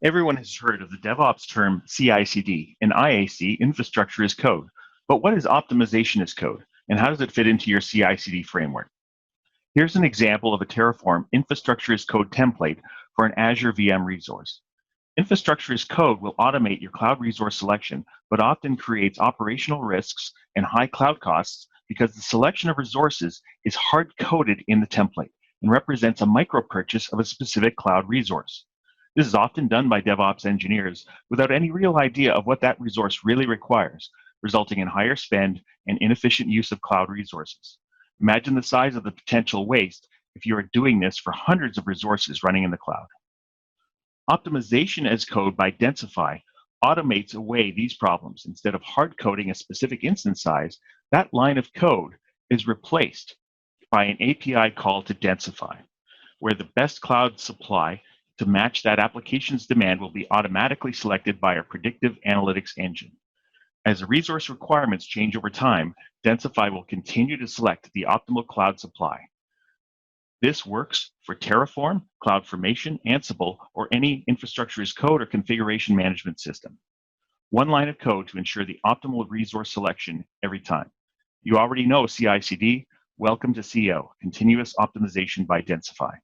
Everyone has heard of the DevOps term CI/CD and IAC, infrastructure as code. But what is optimization as code, and how does it fit into your CI/CD framework? Here's an example of a Terraform infrastructure as code template for an Azure VM resource. Infrastructure as code will automate your cloud resource selection, but often creates operational risks and high cloud costs because the selection of resources is hard-coded in the template and represents a micro-purchase of a specific cloud resource. This is often done by DevOps engineers without any real idea of what that resource really requires, resulting in higher spend and inefficient use of cloud resources. Imagine the size of the potential waste if you are doing this for hundreds of resources running in the cloud. Optimization as code by Densify automates away these problems. Instead of hard coding a specific instance size, that line of code is replaced by an API call to Densify, where the best cloud supply to match that application's demand will be automatically selected by our predictive analytics engine. As the resource requirements change over time, Densify will continue to select the optimal cloud supply. This works for Terraform, CloudFormation, Ansible, or any infrastructure as code or configuration management system. One line of code to ensure the optimal resource selection every time. You already know CI/CD. Welcome to CO, Continuous Optimization by Densify.